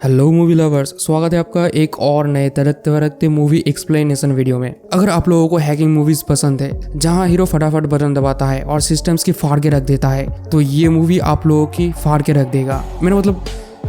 Hello movie lovers, स्वागत है आपका एक और नए तरक्ते वरकते मूवी एक्सप्लेनेशन वीडियो में। अगर आप लोगों को हैकिंग मूवीज पसंद है जहां हीरो फटाफट बटन दबाता है और सिस्टम्स की फाड़ के रख देता है, तो ये मूवी आप लोगों की फाड़ के रख देगा। मेरा मतलब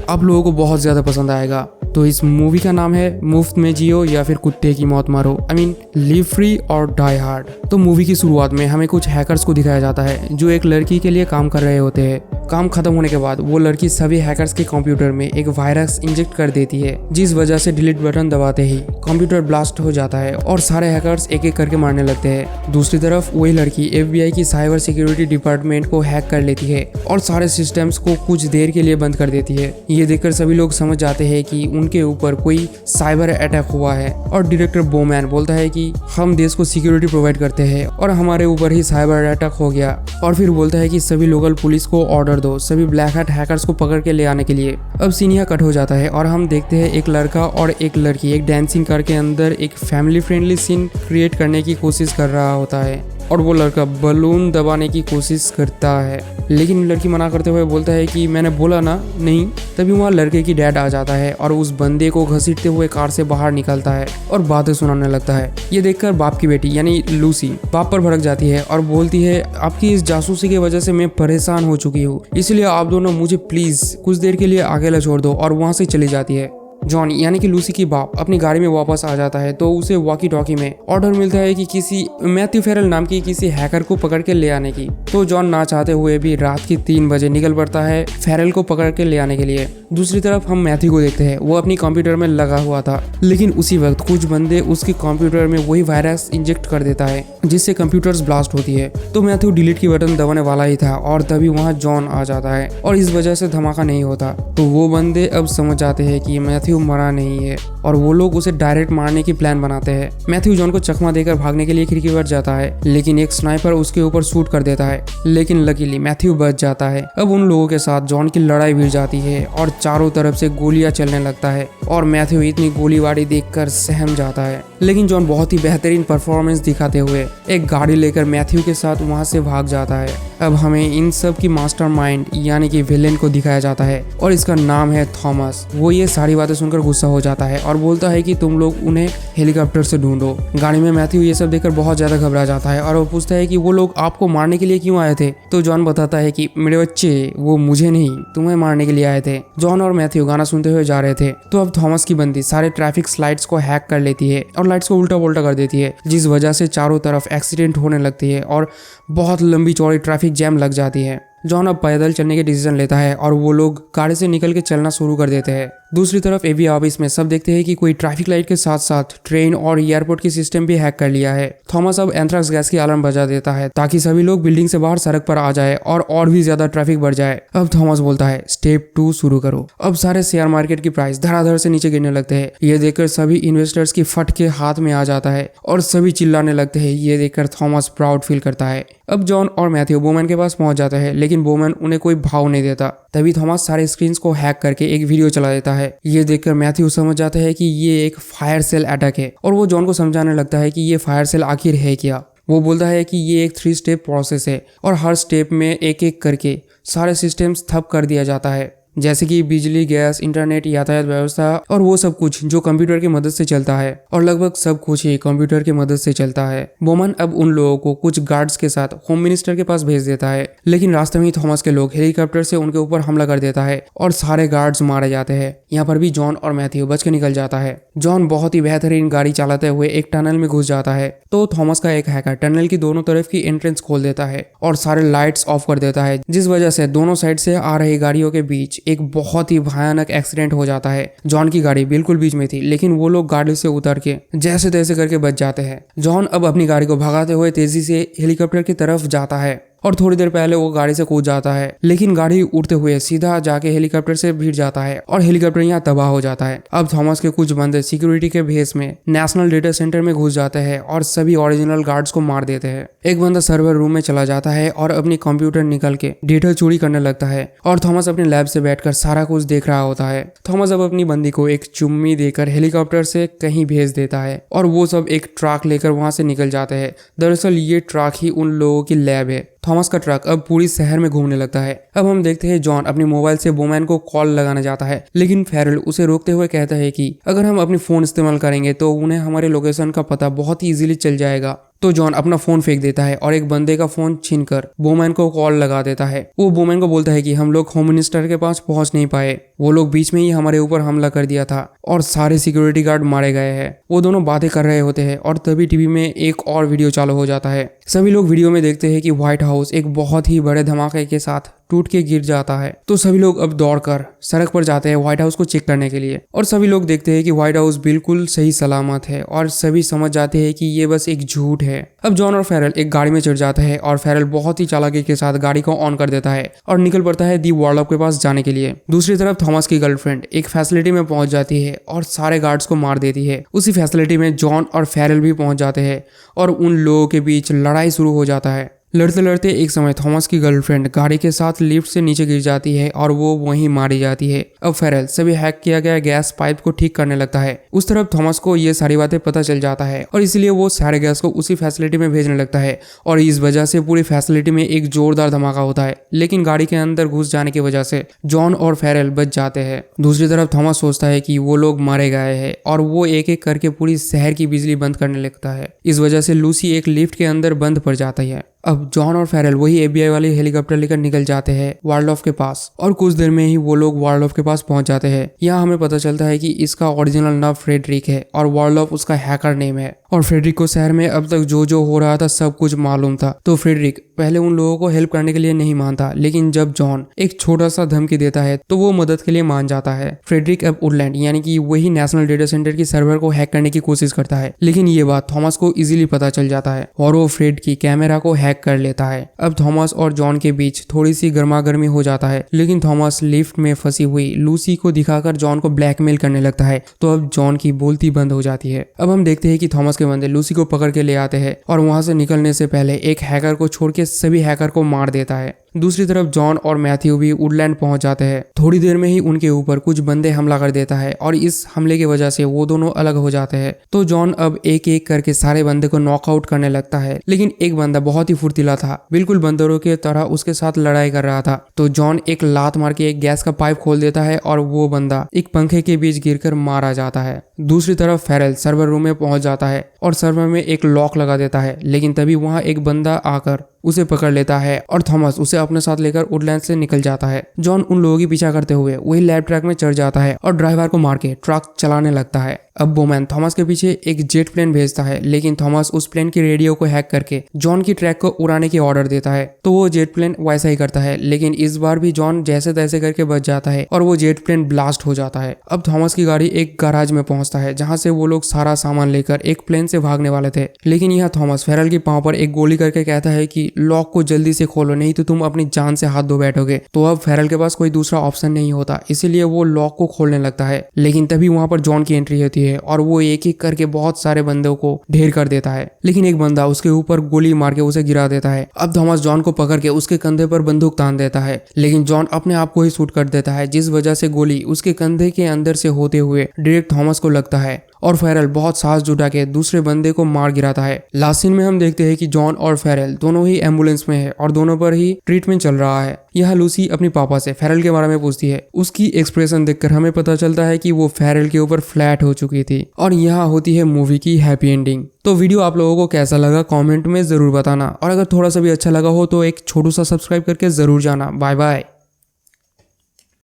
आप लोगों को बहुत ज़्यादा पसंद आएगा। तो इस मूवी का नाम है मुफ्त में जियो या फिर कुत्ते की मौत मारो, आई मीन लिव फ्री और डाई हार्ड। तो मूवी की शुरुआत में हमें कुछ हैकर्स को दिखाया जाता है जो एक लड़की के लिए काम कर रहे होते हैं। काम खत्म होने के बाद वो लड़की सभी हैकर्स के कंप्यूटर में एक वायरस इंजेक्ट कर देती है, जिस वजह से डिलीट बटन दबाते ही कंप्यूटर ब्लास्ट हो जाता है और सारे हैकर्स एक एक करके मारने लगते हैं। दूसरी तरफ वही लड़की FBI की साइबर सिक्योरिटी डिपार्टमेंट को हैक कर लेती है और सारे सिस्टम्स को कुछ देर के लिए बंद कर देती है। ये देखकर सभी लोग समझ जाते हैं कि उनके ऊपर कोई साइबर अटैक हुआ है और डायरेक्टर बोमैन बोलता है कि हम देश को सिक्योरिटी प्रोवाइड करते हैं और हमारे ऊपर ही साइबर अटैक हो गया। और फिर बोलता है कि सभी लोकल पुलिस को ऑर्डर दो सभी ब्लैक हैट हैकर्स को पकड़ के ले आने के लिए। अब सीन यहाँ कट हो जाता है और हम देखते हैं एक लड़का और एक लड़की एक डांसिंग कार के अंदर एक फैमिली फ्रेंडली सीन क्रिएट करने की कोशिश कर रहा होता है और वो लड़का बलून दबाने की कोशिश करता है, लेकिन लड़की मना करते हुए बोलता है कि मैंने बोला ना नहीं। तभी वहाँ लड़के की डैड आ जाता है और उस बंदे को घसीटते हुए कार से बाहर निकलता है और बातें सुनाने लगता है। ये देखकर बाप की बेटी यानी लूसी बाप पर भड़क जाती है और बोलती है आपकी इस जासूसी की वजह से मैं परेशान हो चुकी हूँ, इसलिए आप दोनों मुझे प्लीज कुछ देर के लिए अकेला छोड़ दो, और वहाँ से चली जाती है। जॉन यानी कि लूसी की बाप अपनी गाड़ी में वापस आ जाता है तो उसे वॉकी टॉकी में ऑर्डर मिलता है कि किसी मैथ्यू फेरल नाम की किसी हैकर को पकड़ के ले आने की। तो जॉन ना चाहते हुए भी रात की 3 बजे निकल पड़ता है फेरल को पकड़ के ले आने के लिए। दूसरी तरफ हम मैथ्यू को देखते हैं, वो अपनी कंप्यूटर में लगा हुआ था, लेकिन उसी वक्त कुछ बंदे उसके कंप्यूटर में वही वायरस इंजेक्ट कर देता है जिससे कंप्यूटर्स ब्लास्ट होती है। तो मैथ्यू डिलीट की बटन दबाने वाला ही था और तभी वहाँ जॉन आ जाता है और इस वजह से धमाका नहीं होता। तो वो बंदे अब समझ जाते हैं कि मैथ्यू मरा नहीं है और वो लोग उसे डायरेक्ट मारने की प्लान बनाते हैं। मैथ्यू जॉन को चकमा देकर भागने के लिए खिड़की पर जाता है, लेकिन एक स्नाइपर उसके ऊपर शूट कर देता है, लेकिन लकीली मैथ्यू बच जाता है। अब उन लोगों के साथ जॉन की लड़ाई भिड़ जाती है और चारों तरफ से गोलियां चलने लगता है और मैथ्यू इतनी गोलीबारी देखकर सहम जाता है। लेकिन जॉन बहुत ही बेहतरीन परफॉर्मेंस दिखाते हुए एक गाड़ी लेकर मैथ्यू के साथ वहां से भाग जाता है। अब हमें इन सब की मास्टरमाइंड यानी कि विलेन को दिखाया जाता है और इसका नाम है थॉमस। वो ये सारी बातें सुनकर गुस्सा हो जाता है और बोलता है कि तुम लोग उन्हें हेलीकॉप्टर से ढूंढो। गाड़ी में मैथ्यू ये सब देखकर बहुत ज्यादा घबरा जाता है और वो पूछता है कि वो लोग आपको मारने के लिए क्यों आए थे। तो जॉन बताता है कि मेरे बच्चे, वो मुझे नहीं तुम्हें मारने के लिए आए थे। जॉन और मैथ्यू गाना सुनते हुए जा रहे थे तो अब थॉमस की बंदी सारे ट्रैफिक लाइट्स को हैक कर लेती है और लाइट्स को उल्टा पुल्टा कर देती है, जिस वजह से चारों तरफ एक्सीडेंट होने लगती है और बहुत लंबी चौड़ी ट्रैफिक जैम लग जाती है। जॉन अब पैदल चलने के डिसीजन लेता है और वो लोग गाड़ी से निकल के चलना शुरू कर देते हैं। दूसरी तरफ एवी ऑफिस में सब देखते हैं कि कोई ट्रैफिक लाइट के साथ साथ ट्रेन और एयरपोर्ट की सिस्टम भी हैक कर लिया है। थॉमस अब एंथ्रेक्स गैस की अलार्म बजा देता है ताकि सभी लोग बिल्डिंग से बाहर सड़क पर आ जाए और भी ज्यादा ट्रैफिक बढ़ जाए। अब थॉमस बोलता है स्टेप 2 शुरू करो। अब सारे शेयर मार्केट की प्राइस धड़ाधड़ से नीचे गिरने लगते हैं। ये देखकर सभी इन्वेस्टर्स की फट के हाथ में आ जाता है और सभी चिल्लाने लगते हैं। ये देखकर थॉमस प्राउड फील करता है। अब जॉन और मैथ्यू बोमैन के पास पहुंच जाते हैं, लेकिन बोमैन उन्हें कोई भाव नहीं देता। तभी थॉमस सारे स्क्रीन्स को हैक करके एक वीडियो चला देता है। ये देखकर मैथ्यू समझ जाता है कि ये एक फायर सेल अटैक है और वो जॉन को समझाने लगता है कि ये फायर सेल आखिर है क्या। वो बोलता है कि ये एक 3 स्टेप प्रोसेस है और हर स्टेप में एक एक करके सारे सिस्टम्स ठप कर दिया जाता है, जैसे कि बिजली, गैस, इंटरनेट, यातायात व्यवस्था और वो सब कुछ जो कंप्यूटर की मदद से चलता है, और लगभग सब कुछ ही कंप्यूटर की मदद से चलता है। बोमन अब उन लोगों को कुछ गार्ड्स के साथ होम मिनिस्टर के पास भेज देता है, लेकिन रास्ते में ही थॉमस के लोग हेलीकॉप्टर से उनके ऊपर हमला कर देता है और सारे गार्ड्स मारे जाते हैं। यहाँ पर भी जॉन और मैथ्यू बच के निकल जाता है। जॉन बहुत ही बेहतरीन गाड़ी चलाते हुए एक टनल में घुस जाता है तो थॉमस का एक हैकर टनल की दोनों तरफ की एंट्रेंस खोल देता है और सारे लाइट्स ऑफ कर देता है, जिस वजह से दोनों साइड से आ रही गाड़ियों के बीच एक बहुत ही भयानक एक्सीडेंट हो जाता है। जॉन की गाड़ी बिल्कुल बीच में थी, लेकिन वो लोग गाड़ी से उतर के जैसे तैसे करके बच जाते हैं। जॉन अब अपनी गाड़ी को भगाते हुए तेजी से हेलीकॉप्टर की तरफ जाता है और थोड़ी देर पहले वो गाड़ी से कूद जाता है, लेकिन गाड़ी उड़ते हुए सीधा जाके हेलीकॉप्टर से भिड़ जाता है और हेलीकॉप्टर यहाँ तबाह हो जाता है। अब थॉमस के कुछ बंदे सिक्योरिटी के भेस में नेशनल डेटा सेंटर में घुस जाते हैं और सभी ओरिजिनल गार्ड्स को मार देते हैं। एक बंदा सर्वर रूम में चला जाता है और अपनी कंप्यूटर निकल के डेटा चोरी करने लगता है और थॉमस अपने लैब से बैठकर सारा कुछ देख रहा होता है। थॉमस अब अपनी बंदी को एक चुम्मी देकर हेलीकॉप्टर से कहीं भेज देता है और वो सब एक ट्रक लेकर वहां से निकल जाते हैं। दरअसल ये ट्रक ही उन लोगों की लैब है। थॉमस का ट्रक अब पूरी शहर में घूमने लगता है। अब हम देखते हैं जॉन अपने मोबाइल से बोमैन को कॉल लगाने जाता है, लेकिन फेरल उसे रोकते हुए कहता है कि अगर हम अपनी फोन इस्तेमाल करेंगे तो उन्हें हमारे लोकेशन का पता बहुत ही इजीली चल जाएगा। तो जॉन अपना फोन फेंक देता है और एक बंदे का फोन छीनकर बोमैन को कॉल लगा देता है। वो बोमैन को बोलता है कि हम लोग होम मिनिस्टर के पास पहुंच नहीं पाए, वो लोग बीच में ही हमारे ऊपर हमला कर दिया था और सारे सिक्योरिटी गार्ड मारे गए हैं। वो दोनों बातें कर रहे होते हैं और तभी टीवी में एक और वीडियो चालू हो जाता है। सभी लोग वीडियो में देखते हैं कि व्हाइट हाउस एक बहुत ही बड़े धमाके के साथ टूट के गिर जाता है। तो सभी लोग अब दौड़कर सड़क पर जाते हैं व्हाइट हाउस को चेक करने के लिए और सभी लोग देखते हैं कि व्हाइट हाउस बिल्कुल सही सलामत है और सभी समझ जाते हैं कि ये बस एक झूठ है। अब जॉन और फेरल एक गाड़ी में चढ़ जाते हैं और फेरल बहुत ही चालाकी के साथ गाड़ी को ऑन कर देता है और निकल पड़ता है दी वॉर्डरोब के पास जाने के लिए। दूसरी तरफ थॉमस की गर्लफ्रेंड एक फैसिलिटी में पहुंच जाती है और सारे गार्ड्स को मार देती है। उसी फैसिलिटी में जॉन और फेरल भी पहुंच जाते हैं और उन लोगों के बीच लड़ाई शुरू हो जाता है। लड़ते लड़ते एक समय थॉमस की गर्लफ्रेंड गाड़ी के साथ लिफ्ट से नीचे गिर जाती है और वो वहीं मारी जाती है। अब फेरल सभी हैक किया गया गैस पाइप को ठीक करने लगता है। उस तरफ थॉमस को ये सारी बातें पता चल जाता है और इसलिए वो सारे गैस को उसी फैसिलिटी में भेजने लगता है और इस वजह से पूरी फैसिलिटी में एक जोरदार धमाका होता है, लेकिन गाड़ी के अंदर घुस जाने की वजह से जॉन और फेरल बच जाते हैं। दूसरी तरफ थॉमस सोचता है कि वो लोग मारे गए हैं और वो एक एक करके पूरी शहर की बिजली बंद करने लगता है। इस वजह से लूसी एक लिफ्ट के अंदर बंद पड़ जाती है। अब जॉन और फेरल वही एफबीआई वाली हेलीकॉप्टर लेकर निकल जाते हैं वार्डलॉफ के पास और कुछ देर में ही वो लोग वार्डलॉफ के पास पहुंच जाते हैं। यहाँ हमें पता चलता है कि इसका ओरिजिनल नाम फ्रेडरिक है और वार्डलॉफ उसका हैकर नेम है और फ्रेडरिक को शहर में अब तक जो हो रहा था सब कुछ मालूम था। तो फ्रेडरिक पहले उन लोगों को हेल्प करने के लिए नहीं मानता, लेकिन जब जॉन एक छोटा सा धमकी देता है तो वो मदद के लिए मान जाता है। फ्रेडरिक अब वुडलैंड यानी कि वही नेशनल डेटा सेंटर की सर्वर को हैक करने की कोशिश करता है, लेकिन ये बात थॉमस को इजीली पता चल जाता है और वो फ्रेड की कैमरा को हैक कर लेता है। अब थॉमस और जॉन के बीच थोड़ी सी गर्मागर्मी हो जाता है, लेकिन थॉमस लिफ्ट में फंसी हुई लूसी को दिखाकर जॉन को ब्लैकमेल करने लगता है। तो अब जॉन की बोलती बंद हो जाती है। अब हम देखते हैं कि थॉमस के बंदे लूसी को पकड़ के ले आते हैं और वहां से निकलने से पहले एक हैकर को छोड़ के सभी हैकर को मार देता है। दूसरी तरफ जॉन और मैथ्यू भी वुडलैंड पहुंच जाते हैं। थोड़ी देर में ही उनके ऊपर कुछ बंदे हमला कर देता है और इस हमले की वजह से वो दोनों अलग हो जाते हैं। तो जॉन अब एक एक करके सारे बंदे को नॉकआउट करने लगता है, लेकिन एक बंदा बहुत ही फुर्तीला था, बिल्कुल बंदरों की तरह उसके साथ लड़ाई कर रहा था। तो जॉन एक लात मार के एक गैस का पाइप खोल देता है और वो बंदा एक पंखे के बीच गिरकर मारा जाता है। दूसरी तरफ फेरल सर्वर रूम में पहुंच जाता है और सर्वर में एक लॉक लगा देता है, लेकिन तभी वहां एक बंदा आकर उसे पकड़ लेता है और थॉमस उसे अपने साथ लेकर वुडलैंड से निकल जाता है। जॉन उन लोगों की पीछा करते हुए वही लैब ट्रक में चढ़ जाता है और ड्राइवर को मार के ट्रक चलाने लगता है। अब बोमैन थॉमस के पीछे एक जेट प्लेन भेजता है, लेकिन थॉमस उस प्लेन की रेडियो को हैक करके जॉन की ट्रैक को उड़ाने की ऑर्डर देता है। तो वो जेट प्लेन वैसा ही करता है, लेकिन इस बार भी जॉन जैसे तैसे करके बच जाता है और वो जेट प्लेन ब्लास्ट हो जाता है। अब थॉमस की गाड़ी एक गैराज में पहुंचता है जहां से वो लोग सारा सामान लेकर एक प्लेन से भागने वाले थे, लेकिन यहाँ थॉमस फेरल की पांव पर एक गोली करके कहता है कि लॉक को जल्दी से खोलो, नहीं तो तुम अपनी जान से हाथ धो बैठोगे। तो अब फेरल के पास कोई दूसरा ऑप्शन नहीं होता, इसीलिए वो लॉक को खोलने लगता है, लेकिन तभी वहां पर जॉन की एंट्री होती है और वो एक एक करके बहुत सारे बंदों को ढेर कर देता है, लेकिन एक बंदा उसके ऊपर गोली मार के उसे गिरा देता है। अब थॉमस जॉन को पकड़ के उसके कंधे पर बंदूक तान देता है, लेकिन जॉन अपने आप को ही शूट कर देता है, जिस वजह से गोली उसके कंधे के अंदर से होते हुए डायरेक्ट थॉमस को लगता है और फेरल बहुत साहस जुटा के दूसरे बंदे को मार गिराता है। लास्ट सीन में हम देखते हैं कि जॉन और फेरल दोनों ही एम्बुलेंस में है और दोनों पर ही ट्रीटमेंट चल रहा है। यहाँ लूसी अपनी पापा से फेरल के बारे में पूछती है। उसकी एक्सप्रेशन देखकर हमें पता चलता है कि वो फेरल के ऊपर फ्लैट हो चुकी थी और यहाँ होती है मूवी की हैप्पी एंडिंग। तो वीडियो आप लोगों को कैसा लगा कमेंट में जरूर बताना और अगर थोड़ा सा भी अच्छा लगा हो तो एक छोटू सा सब्सक्राइब करके जरूर जाना। Bye bye.